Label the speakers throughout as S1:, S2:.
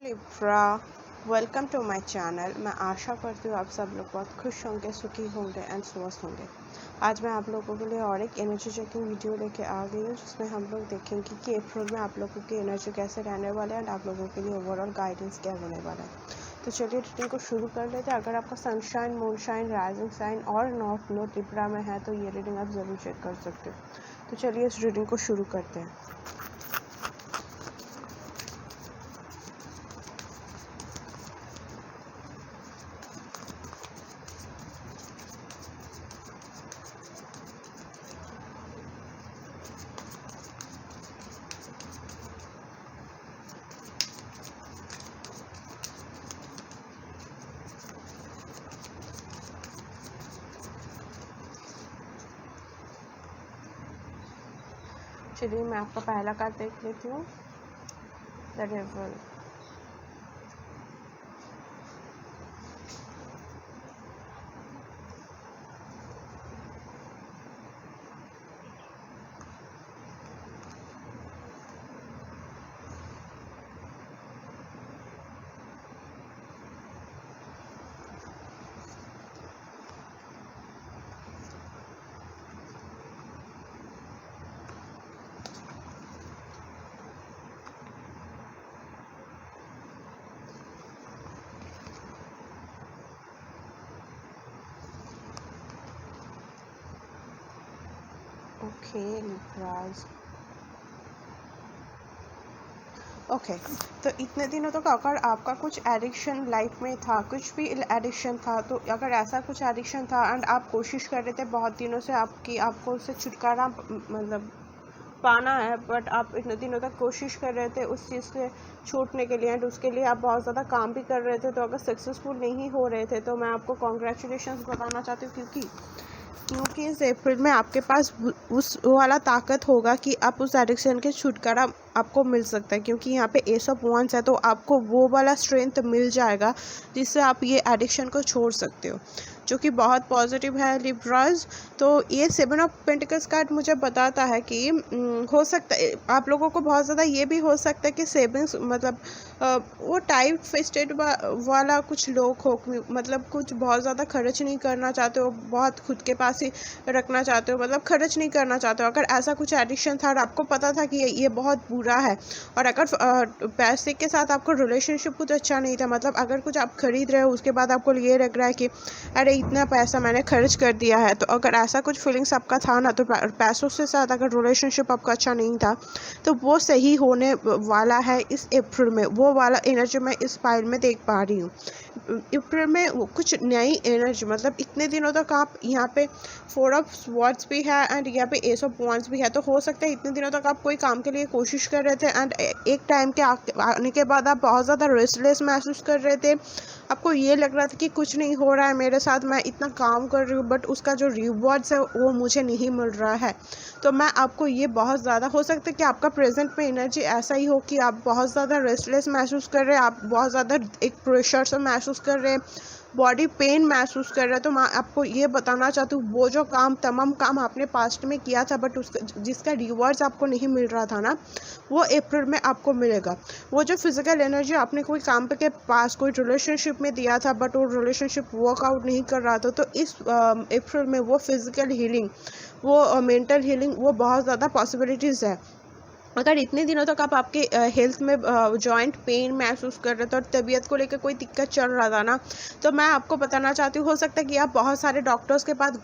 S1: Libra, welcome to my channel. मैं आशा करती हूँ आप सब लोग बहुत खुश होंगे, सुखी होंगे एंड स्वस्थ होंगे। आज मैं आप लोगों के लिए और एक एनर्जी चेकिंग वीडियो लेके आ गई हूँ, जिसमें हम लोग देखेंगे कि अप्रैल में आप लोगों की एनर्जी कैसे रहने वाले हैं एंड आप लोगों के लिए ओवरऑल गाइडेंस क्या होने वाला है। तो चलिए रीडिंग को शुरू कर लेते हैं। अगर आपका सनशाइन, मूनशाइन, राइजिंग साइन और नॉर्थ नोड लिब्रा में है तो ये रीडिंग आप ज़रूर चेक कर सकते हो। तो चलिए इस रीडिंग को शुरू करते हैं। चलिए मैं आपका पहला कार्ड देख लेती हूँ, द डेविल। Okay लिब्राज, okay. तो इतने दिनों तक अगर आपका कुछ एडिक्शन लाइफ में था, कुछ भी एडिक्शन था, तो अगर ऐसा कुछ एडिक्शन था एंड आप कोशिश कर रहे थे बहुत दिनों से आपको उससे छुटकारा मतलब पाना है, बट आप इतने दिनों तक कोशिश कर रहे थे उस चीज़ से छूटने के लिए एंड उसके लिए आप बहुत ज़्यादा काम भी कर रहे थे, तो अगर सक्सेसफुल नहीं हो रहे थे तो मैं आपको कॉन्ग्रेचुलेशंस बताना चाहती हूँ, क्योंकि इस अप्रैल में आपके पास उस वाला ताकत होगा कि आप उस एडिक्शन के छुटकारा आपको मिल सकता है, क्योंकि यहाँ पे एस ऑफ वांड्स है, तो आपको वो वाला स्ट्रेंथ मिल जाएगा जिससे आप ये एडिक्शन को छोड़ सकते हो, जो कि बहुत पॉजिटिव है लिब्राज। तो ये 7 ऑफ पेंटिकल्स कार्ड मुझे बताता है कि हो सकता है आप लोगों को बहुत ज़्यादा ये भी हो सकता है कि सेविंग्स मतलब वो टाइट फिस्टेड वाला कुछ लोग हो, मतलब कुछ बहुत ज़्यादा खर्च नहीं करना चाहते हो, बहुत खुद के पास ही रखना चाहते हो, मतलब खर्च नहीं करना चाहते हो। अगर ऐसा कुछ एडिक्शन था और आपको पता था कि ये बहुत बुरा है, और अगर पैसे के साथ आपको रिलेशनशिप कुछ अच्छा नहीं था, मतलब अगर कुछ आप खरीद रहे हो उसके बाद आपको ये लग रहा है कि अरे इतना पैसा मैंने खर्च कर दिया है, तो अगर ऐसा कुछ फीलिंग्स आपका था ना, तो पैसों से साथ अगर रिलेशनशिप आपका अच्छा नहीं था तो वो सही होने वाला है इस अप्रैल में। वो वाला एनर्जी मैं इस फाइल में देख पा रही हूँ। अप्रैल में कुछ नई एनर्जी, मतलब इतने दिनों तक आप यहाँ पे 4 ऑफ स्वॉर्ड्स भी है एंड यहाँ पे एस ऑफ वांड्स भी है, तो हो सकता है इतने दिनों तक आप कोई काम के लिए कोशिश कर रहे थे एंड एक टाइम के आने के बाद आप बहुत ज़्यादा रेस्टलेस महसूस कर रहे थे। आपको ये लग रहा था कि कुछ नहीं हो रहा है मेरे साथ, मैं इतना काम कर रही हूँ बट उसका जो रिवॉर्ड्स है वो मुझे नहीं मिल रहा है। तो मैं आपको ये बहुत ज़्यादा हो सकता है कि आपका प्रेजेंट में एनर्जी ऐसा ही हो कि आप बहुत ज़्यादा रेस्टलेस महसूस कर रहे हैं, आप बहुत ज़्यादा एक प्रेशर से महसूस कर रहे हैं, बॉडी पेन महसूस कर रहे हैं। तो मैं आपको ये बताना चाहती हूँ, वो जो तमाम काम आपने पास्ट में किया था बट उसका जिसका रिवॉर्ड्स आपको नहीं मिल रहा था ना, वो अप्रैल में आपको मिलेगा। वो जो फिजिकल एनर्जी आपने कोई काम के पास कोई रिलेशनशिप में दिया था बट वो रिलेशनशिप वर्कआउट नहीं कर रहा था, तो इस अप्रैल में वो फिजिकल हीलिंग, वो मेंटल हीलिंग, वो बहुत ज़्यादा पॉसिबिलिटीज़ है। अगर इतने दिनों तक आप आपके हेल्थ में जॉइंट पेन महसूस कर रहे थे और तबीयत को लेकर कोई दिक्कत चल रहा था ना, तो मैं आपको बताना चाहती हूँ, हो सकता है कि आप बहुत सारे डॉक्टर्स के पास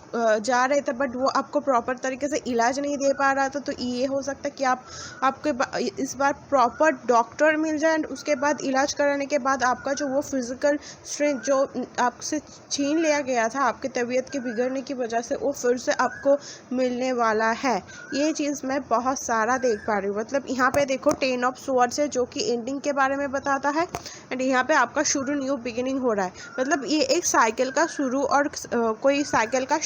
S1: जा रहे थे बट वो आपको प्रॉपर तरीके से इलाज नहीं दे पा रहा था। तो ये हो सकता है कि आपके इस बार प्रॉपर डॉक्टर मिल जाए एंड उसके बाद इलाज कराने के बाद आपका जो वो फिज़िकल स्ट्रेंथ जो आपसे छीन लिया गया था आपके तबीयत के बिगड़ने की वजह से, वो फिर से आपको मिलने वाला है। ये चीज़ मैं बहुत सारा देख पा रही हूँ। मतलब यहाँ पे देखो 10 ऑफ स्वॉर्ड्स है, जो कि एंडिंग के बारे में बताता है एंड यहाँ पे आपका शुरू न्यू बिगिनिंग हो रहा है। मतलब ये एक साइकिल का शुरू और कोई साइकिल का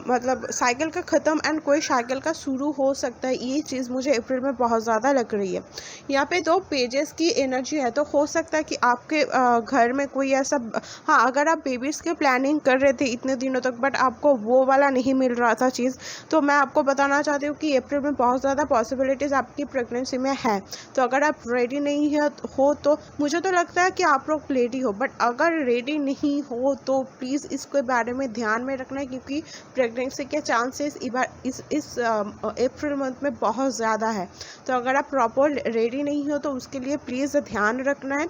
S1: मतलब साइकिल का ख़त्म एंड कोई साइकिल का शुरू हो सकता है। ये चीज़ मुझे अप्रैल में बहुत ज़्यादा लग रही है। यहाँ पे 2 पेजेस की एनर्जी है, तो हो सकता है कि आपके घर में कोई ऐसा, हाँ, अगर आप बेबीज़ की प्लानिंग कर रहे थे इतने दिनों तक बट आपको वो वाला नहीं मिल रहा था चीज़, तो मैं आपको बताना चाहती हूँ कि अप्रैल में बहुत ज़्यादा पॉसिबिलिटीज़ आपकी प्रेगनेंसी में है। तो अगर आप रेडी नहीं है हो तो मुझे तो लगता है कि आप लोग रेडी हो, बट अगर रेडी नहीं हो तो प्लीज़ इसके बारे में ध्यान में रखना है, क्योंकि प्रेगनेंसी के चांसेस इस अप्रैल मंथ में बहुत ज़्यादा है। तो अगर आप प्रॉपर रेडी नहीं हो तो उसके लिए प्लीज़ ध्यान रखना है।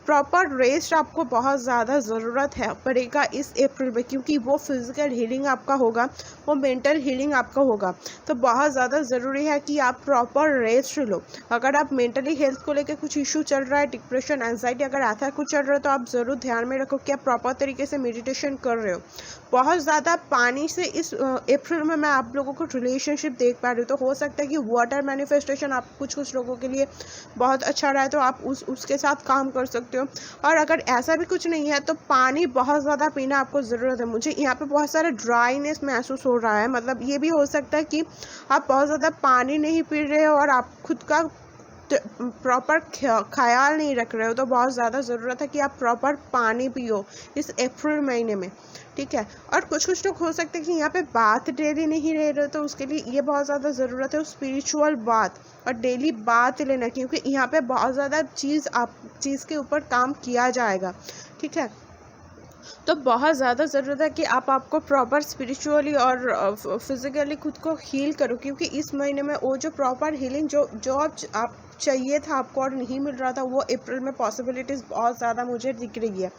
S1: प्रॉपर रेस्ट आपको बहुत ज़्यादा ज़रूरत है पड़ेगा इस अप्रैल में, क्योंकि वो फिज़िकल हीलिंग आपका होगा, वो मेंटल हीलिंग आपका होगा। तो बहुत ज़्यादा ज़रूरी है कि आप प्रॉपर रेस्ट लो। अगर आप मेंटली हेल्थ को लेकर कुछ इशू चल रहा है, डिप्रेशन, एंजाइटी, अगर ऐसा कुछ चल रहा है तो आप ज़रूर ध्यान में रखो कि आप प्रॉपर तरीके से मेडिटेशन कर रहे हो। बहुत ज़्यादा पानी से इस अप्रैल में मैं आप लोगों को रिलेशनशिप देख पा रही हूँ। तो हो सकता है कि वाटर मैनिफेस्टेशन आप कुछ लोगों के लिए बहुत अच्छा रहा है, तो आप उसके साथ काम कर सकते हो। और अगर ऐसा भी कुछ नहीं है तो पानी बहुत ज़्यादा पीना आपको ज़रूरत है। मुझे यहाँ पे बहुत सारा ड्राइनेस महसूस हो रहा है, मतलब ये भी हो सकता है कि आप बहुत ज़्यादा पानी नहीं पी रहे हो और आप खुद का प्रॉपर ख्याल नहीं रख रहे हो। तो बहुत ज़्यादा ज़रूरत है कि आप प्रॉपर पानी पियो इस अप्रैल महीने में, ठीक है। और कुछ लोग हो सकते हैं कि यहाँ पे बात डेली नहीं रह रहे, तो उसके लिए ये बहुत ज़्यादा ज़रूरत है स्पिरिचुअल बात और डेली बात लेना, क्योंकि यहाँ पे बहुत ज़्यादा चीज़ के ऊपर काम किया जाएगा, ठीक है। तो बहुत ज़्यादा ज़रूरत है कि आपको प्रॉपर स्पिरिचुअली और फिज़िकली खुद को हील करो, क्योंकि इस महीने में वो जो प्रॉपर हीलिंग जो आप चाहिए था आपको और नहीं मिल रहा था, वो अप्रैल में पॉसिबिलिटीज़ बहुत ज़्यादा मुझे दिख रही है।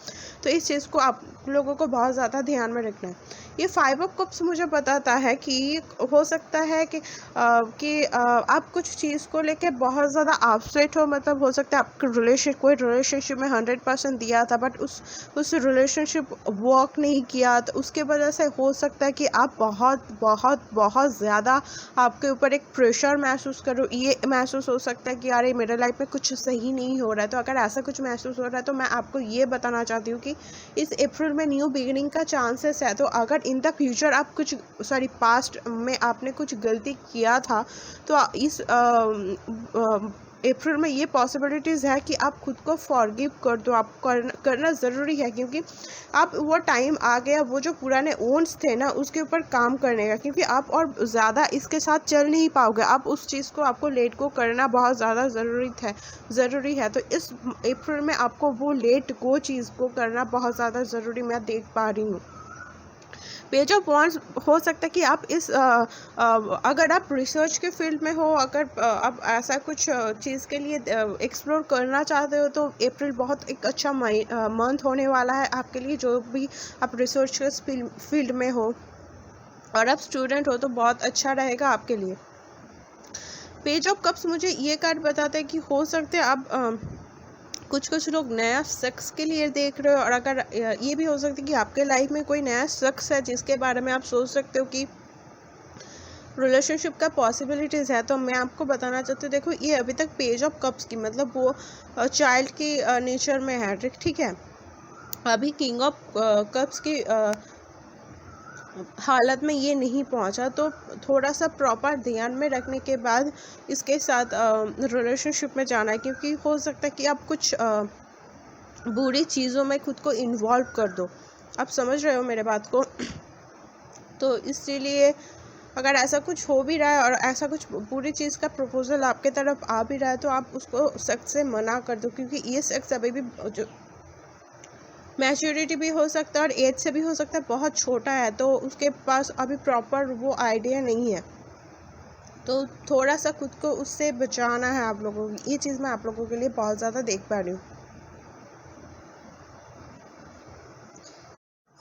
S1: तो इस चीज़ को आप लोगों को बहुत ज़्यादा ध्यान में रखना है। ये 5 ऑफ कप्स मुझे बताता है कि हो सकता है कि आप कुछ चीज़ को लेके बहुत ज़्यादा अपसेट हो। मतलब हो सकता है आपके कोई रिलेशनशिप में 100% दिया था बट उस रिलेशनशिप वर्क नहीं किया, तो उसके वजह से हो सकता है कि आप बहुत बहुत बहुत ज़्यादा आपके ऊपर एक प्रेशर महसूस करो। ये महसूस हो सकता है कि यार मेरे लाइफ में कुछ सही नहीं हो रहा है। तो अगर ऐसा कुछ महसूस हो रहा है तो मैं आपको ये बताना चाहती हूँ कि इस अप्रैल में न्यू बिगिनिंग का चांसेस है। तो अगर इन द फ्यूचर आप पास्ट में आपने कुछ गलती किया था, तो इस अप्रैल में ये पॉसिबिलिटीज़ है कि आप खुद को फॉरगिव कर दो। आप करना ज़रूरी है, क्योंकि आप वो टाइम आ गया वो जो पुराने ओन्स थे ना उसके ऊपर काम करने का, क्योंकि आप और ज़्यादा इसके साथ चल नहीं पाओगे। आप उस चीज़ को आपको लेट गो करना बहुत ज़्यादा ज़रूरी है। तो इस अप्रैल में आपको वो लेट गो चीज़ को करना बहुत ज़्यादा ज़रूरी मैं देख पा रही हूँ। पेज ऑफ वॉन्ड्स हो सकता है कि आप अगर आप रिसर्च के फील्ड में हो, अगर आप ऐसा कुछ चीज़ के लिए एक्सप्लोर करना चाहते हो, तो अप्रैल बहुत एक अच्छा मंथ होने वाला है आपके लिए। जो भी आप रिसर्च के फील्ड में हो और आप स्टूडेंट हो तो बहुत अच्छा रहेगा आपके लिए। पेज ऑफ कप्स मुझे ये कार्ड बताते हैं कि हो सकते हैं आप कुछ लोग नया शख्स के लिए देख रहे हो, और अगर ये भी हो सकता है कि आपके लाइफ में कोई नया शख्स है जिसके बारे में आप सोच सकते हो कि रिलेशनशिप का पॉसिबिलिटीज़ है। तो मैं आपको बताना चाहती हूँ, देखो ये अभी तक पेज ऑफ कप्स की मतलब वो चाइल्ड की नेचर में है, ठीक है। अभी किंग ऑफ कप्स की हालत में ये नहीं पहुंचा, तो थोड़ा सा प्रॉपर ध्यान में रखने के बाद इसके साथ रिलेशनशिप में जाना है, क्योंकि हो सकता है कि आप कुछ बुरी चीज़ों में खुद को इन्वॉल्व कर दो। आप समझ रहे हो मेरे बात को? तो इसीलिए अगर ऐसा कुछ हो भी रहा है और ऐसा कुछ बुरी चीज़ का प्रपोजल आपके तरफ आ भी रहा है, तो आप उसको सख्त से मना कर दो, क्योंकि ये शख्स अभी भी जो मैच्योरिटी भी हो सकता है और एज से भी हो सकता है बहुत छोटा है, तो उसके पास अभी प्रॉपर वो आइडिया नहीं है। तो थोड़ा सा खुद को उससे बचाना है आप लोगों को। ये चीज़ मैं आप लोगों के लिए बहुत ज़्यादा देख पा रही हूँ।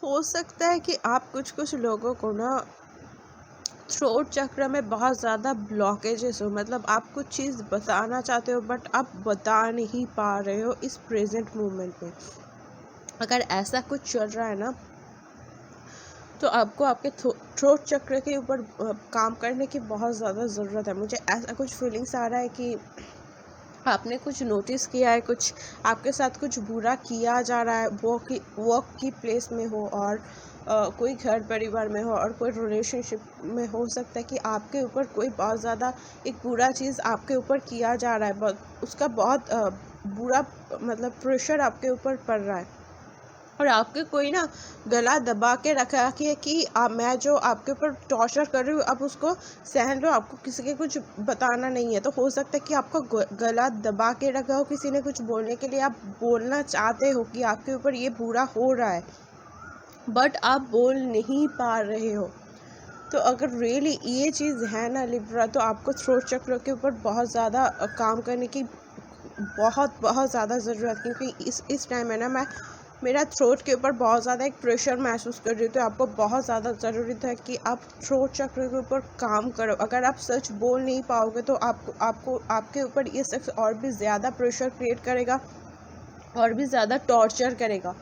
S1: हो सकता है कि आप कुछ लोगों को ना थ्रोट चक्र में बहुत ज़्यादा ब्लॉकेजेस हो। मतलब आप कुछ चीज़ बताना चाहते हो बट आप बता नहीं पा रहे हो इस प्रेजेंट मोमेंट में। अगर ऐसा कुछ चल रहा है ना, तो आपको आपके थ्रोट चक्र के ऊपर काम करने की बहुत ज़्यादा ज़रूरत है। मुझे ऐसा कुछ फीलिंग्स आ रहा है कि आपने कुछ नोटिस किया है, कुछ आपके साथ कुछ बुरा किया जा रहा है, वो कि वर्क की प्लेस में हो और कोई घर परिवार में हो और कोई रिलेशनशिप में हो सकता है कि आपके ऊपर कोई बहुत ज़्यादा एक बुरा चीज़ आपके ऊपर किया जा रहा है, उसका बहुत बुरा मतलब प्रेशर आपके ऊपर पड़ रहा है और आपके कोई ना गला दबा के रखा कि मैं जो आपके ऊपर टॉर्चर कर रही हूँ आप उसको सहन लो, आपको किसी के कुछ बताना नहीं है। तो हो सकता है कि आपका गला दबा के रखा हो, किसी ने कुछ बोलने के लिए आप बोलना चाहते हो कि आपके ऊपर ये बुरा हो रहा है बट आप बोल नहीं पा रहे हो। तो अगर रियली ये चीज़ है ना लिब्रा, तो आपको थ्रोट चक्र के ऊपर बहुत ज़्यादा काम करने की बहुत बहुत ज़्यादा ज़रूरत, क्योंकि इस टाइम में ना मैं मेरा थ्रोट के ऊपर बहुत ज़्यादा एक प्रेशर महसूस कर रही हूँ। तो आपको बहुत ज़्यादा ज़रूरत है कि आप थ्रोट चक्र के ऊपर काम करो। अगर आप सच बोल नहीं पाओगे तो आपको आपके ऊपर ये शख्स और भी ज़्यादा प्रेशर क्रिएट करेगा और भी ज़्यादा टॉर्चर करेगा।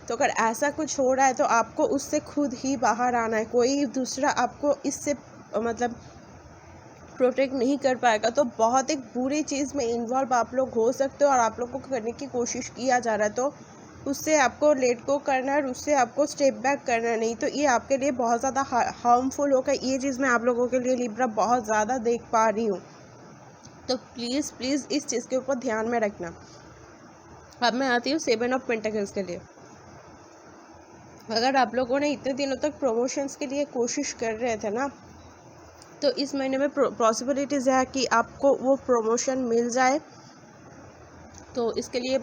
S1: तो अगर ऐसा कुछ हो रहा है तो आपको उससे खुद ही बाहर आना है, कोई दूसरा आपको इससे मतलब प्रोटेक्ट नहीं कर पाएगा। तो बहुत एक बुरी चीज़ में इन्वॉल्व आप लोग हो सकते हो और आप लोगों को करने की कोशिश किया जा रहा है, तो उससे आपको लेट गो करना है और उससे आपको स्टेप बैक करना है। नहीं तो ये आपके लिए बहुत ज़्यादा हार्मफुल होगा। ये चीज़ मैं आप लोगों के लिए लिब्रा बहुत ज़्यादा देख पा रही हूँ। तो प्लीज़ प्लीज़ इस चीज़ के ऊपर ध्यान में रखना। अब मैं आती हूँ 7 ऑफ पेंटिकल्स के लिए। अगर आप लोगों ने इतने दिनों तक प्रमोशंस के लिए कोशिश कर रहे थे ना, तो इस महीने में पॉसिबिलिटीज़ है कि आपको वो प्रमोशन मिल जाए। तो इसके लिए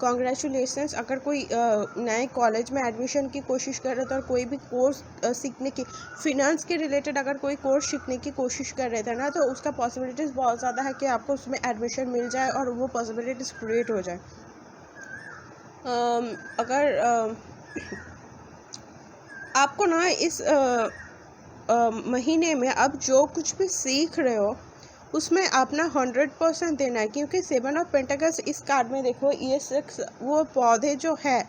S1: कॉन्ग्रेचुलेशंस। अगर कोई नए कॉलेज में एडमिशन की कोशिश कर रहे थे और कोई भी कोर्स सीखने की फिनेंस के रिलेटेड अगर कोई कोर्स सीखने की कोशिश कर रहे थे ना, तो उसका पॉसिबिलिटीज़ बहुत ज़्यादा है कि आपको उसमें एडमिशन मिल जाए और वो पॉसिबिलिटीज़ क्रिएट हो जाए। अगर आपको ना इस महीने में अब जो कुछ भी सीख रहे हो उसमें आप ना 100% देना है, क्योंकि 7 ऑफ पेंटिकल्स इस कार्ड में देखो, ये 6 वो पौधे जो है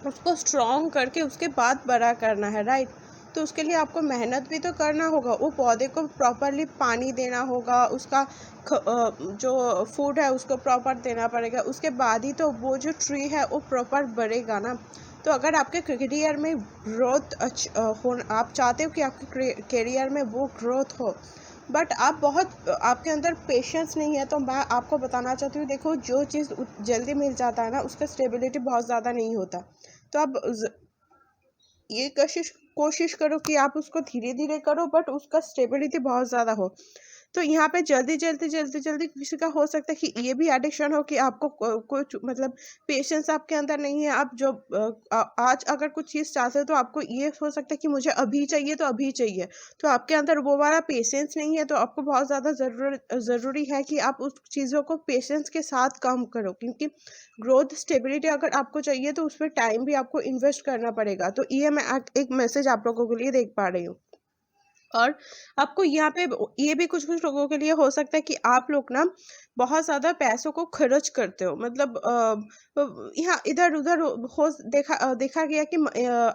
S1: उसको स्ट्रॉन्ग करके उसके बाद बड़ा करना है, राइट। तो उसके लिए आपको मेहनत भी तो करना होगा, वो पौधे को प्रॉपरली पानी देना होगा, उसका जो फूड है उसको प्रॉपर देना पड़ेगा, उसके बाद ही तो वो जो ट्री है वो प्रॉपर बढ़ेगा ना। तो अगर आपके करियर में ग्रोथ हो, आप चाहते हो कि आपके करियर में वो ग्रोथ हो बट आपके अंदर पेशेंस नहीं है, तो मैं आपको बताना चाहती हूँ, देखो जो चीज़ जल्दी मिल जाता है ना उसका स्टेबिलिटी बहुत ज़्यादा नहीं होता। तो आप ये कोशिश करो कि आप उसको धीरे धीरे करो बट उसका स्टेबिलिटी बहुत ज़्यादा हो। तो यहाँ पे जल्दी किसी का हो सकता है कि ये भी एडिक्शन हो कि आपको कुछ मतलब पेशेंस आपके अंदर नहीं है। आप जो आज अगर कुछ चीज़ चाहते हो तो आपको ये हो सकता है कि मुझे अभी चाहिए तो अभी चाहिए, तो आपके अंदर वो वाला पेशेंस नहीं है। तो आपको बहुत ज़्यादा ज़रूरी है कि आप उस चीज़ों को पेशेंस के साथ काम करो, क्योंकि ग्रोथ स्टेबिलिटी अगर आपको चाहिए तो उसमें टाइम भी आपको इन्वेस्ट करना पड़ेगा। तो ये मैं एक मैसेज आप लोगों के लिए देख पा रही हूँ। और आपको यहाँ पे ये भी कुछ कुछ लोगों के लिए हो सकता है कि आप लोग ना बहुत ज़्यादा पैसों को खर्च करते हो, मतलब यहाँ इधर उधर देखा गया कि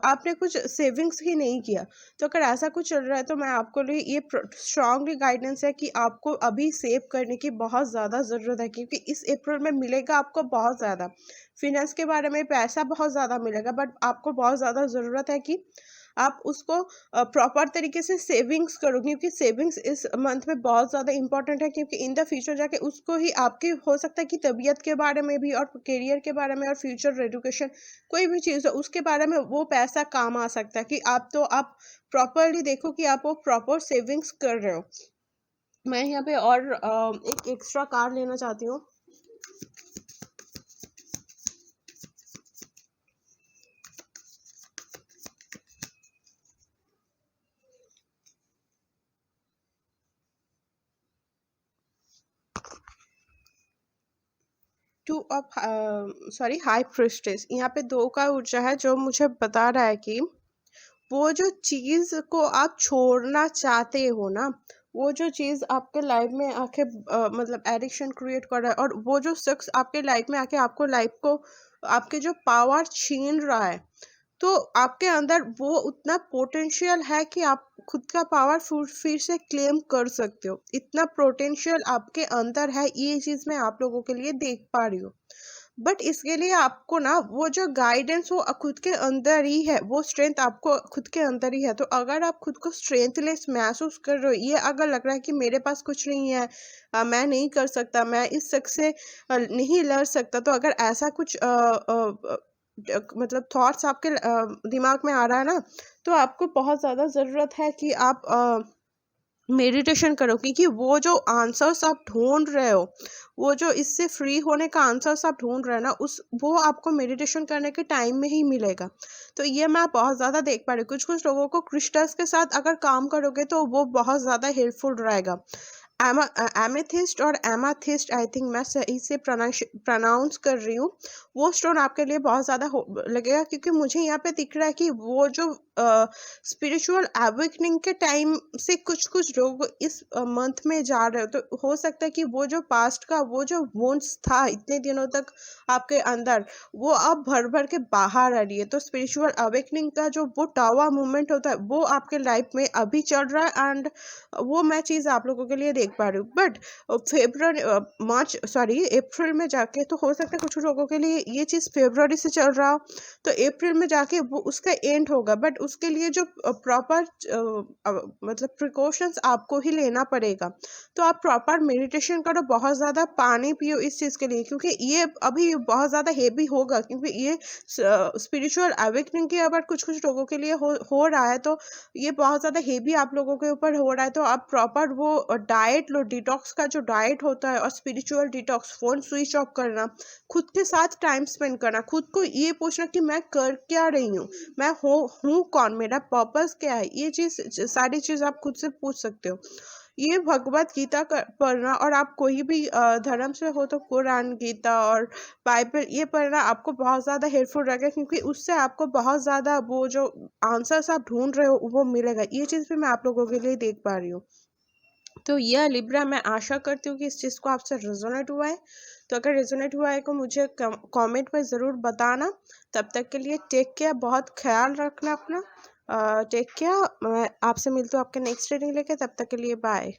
S1: आपने कुछ सेविंग्स ही नहीं किया। तो अगर ऐसा कुछ चल रहा है तो मैं आपको लिए ये स्ट्रांगली गाइडेंस है कि आपको अभी सेव करने की बहुत ज़्यादा ज़रूरत है, क्योंकि इस अप्रैल में मिलेगा आपको बहुत ज़्यादा फिनेंस के बारे में, पैसा बहुत ज़्यादा मिलेगा बट आपको बहुत ज़्यादा ज़रूरत है कि आप उसको प्रॉपर तरीके से सेविंग्स करो, क्योंकि सेविंग्स इस मंथ में बहुत ज़्यादा इंपॉर्टेंट है, क्योंकि इन द फ्यूचर जाके उसको ही आपके हो सकता है कि तबीयत के बारे में भी और करियर के बारे में और फ्यूचर एजुकेशन कोई भी चीज़ हो उसके बारे में वो पैसा काम आ सकता है। कि आप प्रॉपरली देखो कि आप वो प्रॉपर सेविंग्स कर रहे हो। मैं यहाँ पे और एक एक्स्ट्रा कार्ड लेना चाहती हूँ। 2 ऑफ हाई प्रिस्टेस। यहाँ पे 2 का ऊर्जा है जो मुझे बता रहा है कि वो जो चीज़ को आप छोड़ना चाहते हो ना, वो जो चीज़ आपके लाइफ में आके मतलब एडिक्शन क्रिएट कर रहा है और वो जो शख्स आपके लाइफ में आके आपको लाइफ को आपके जो पावर छीन रहा है, तो आपके अंदर वो उतना पोटेंशियल है कि आप खुद का पावर फिर से क्लेम कर सकते हो, इतना पोटेंशियल आपके अंदर है, ये चीज़ मैं आप लोगों के लिए देख पा रही हूँ। बट इसके लिए आपको ना वो जो गाइडेंस वो खुद के अंदर ही है, वो स्ट्रेंथ आपको खुद के अंदर ही है। तो अगर आप खुद को स्ट्रेंथलेस महसूस कर रहे हो, ये अगर लग रहा है कि मेरे पास कुछ नहीं है, मैं नहीं कर सकता, मैं इस शख्स से नहीं लड़ सकता, तो अगर ऐसा कुछ मतलब थॉट्स आपके दिमाग में आ रहा है ना, तो आपको बहुत ज़्यादा ज़रूरत है कि आप मेडिटेशन करो, क्योंकि वो जो आंसर्स आप ढूंढ रहे हो, वो जो इससे फ्री होने का आंसर्स आप ढूंढ रहे हो ना, उस वो आपको मेडिटेशन करने के टाइम में ही मिलेगा। तो ये मैं बहुत ज़्यादा देख पा रही हूँ, कुछ कुछ लोगों को क्रिस्टल्स के साथ अगर काम करोगे तो वो बहुत ज़्यादा हेल्पफुल रहेगा। एमेथिस्ट और एमाथिस्ट, आई थिंक मैं सही से प्रोनाउंस कर रही हूँ, वो स्टोन आपके लिए बहुत ज़्यादा लगेगा, क्योंकि मुझे यहाँ पे दिख रहा है कि वो जो स्पिरिचुअल अवेकनिंग के टाइम से कुछ कुछ लोग इस मंथ में जा रहे हो, तो हो सकता है कि वो जो पास्ट का वो जो वुंड्स था इतने दिनों तक आपके अंदर, वो अब भर भर के बाहर आ रही है। तो स्पिरिचुअल अवेकनिंग का जो वो टावा मूवमेंट होता है, वो आपके लाइफ में अभी चल रहा है, एंड वो मैं चीज़ आप लोगों के लिए देख पा रही हूँ। बट फेब्रुअरी मार्च सॉरी अप्रैल में जाके तो हो सकता है कुछ लोगों के लिए ये चीज़ फेब्रुअरी से चल रहा हो, तो अप्रैल में जाके वो उसका एंड होगा। बट उसके लिए जो प्रॉपर मतलब प्रिकॉशंस आपको ही लेना पड़ेगा। तो आप प्रॉपर मेडिटेशन करो, बहुत ज़्यादा पानी पियो इस चीज़ के लिए, क्योंकि ये अभी बहुत ज़्यादा हेवी होगा, क्योंकि ये स्पिरिचुअल अवेकनिंग के अगर कुछ कुछ लोगों के लिए हो रहा है, तो ये बहुत ज़्यादा हेवी आप लोगों के ऊपर हो रहा है। तो आप प्रॉपर वो डाइट लो, डिटॉक्स का जो डाइट होता है, और spiritual detox, phone switch off करना, खुद के साथ टाइम स्पेंड करना, खुद को ये पूछना कि मैं कर क्या रही हूँ, मैं हूँ कौन, मेरा पर्पस क्या है, ये चीज़ सारी चीज़ आप खुद से पूछ सकते हो। ये भगवत गीता पढ़ना, और आप कोई भी धर्म से हो तो कुरान, गीता और बाइबल, ये पढ़ना आपको बहुत ज़्यादा हेल्पफुल रहेगा, क्योंकि उससे आपको बहुत ज़्यादा वो जो आंसर्स आप ढूंढ रहे हो वो मिलेगा। ये चीज़ भी मैं आप लोगों के लिए देख पा रही हूँ। तो यह लिब्रा, मैं आशा करती हूँ कि इस चीज़ को आपसे रेजोनेट हुआ है। तो अगर रेजोनेट हुआ है तो मुझे कमेंट में ज़रूर बताना। तब तक के लिए टेक केयर, बहुत ख्याल रखना अपना। टेक केयर, मैं आपसे मिलती हूँ आपके नेक्स्ट रीडिंग लेके, तब तक के लिए बाय।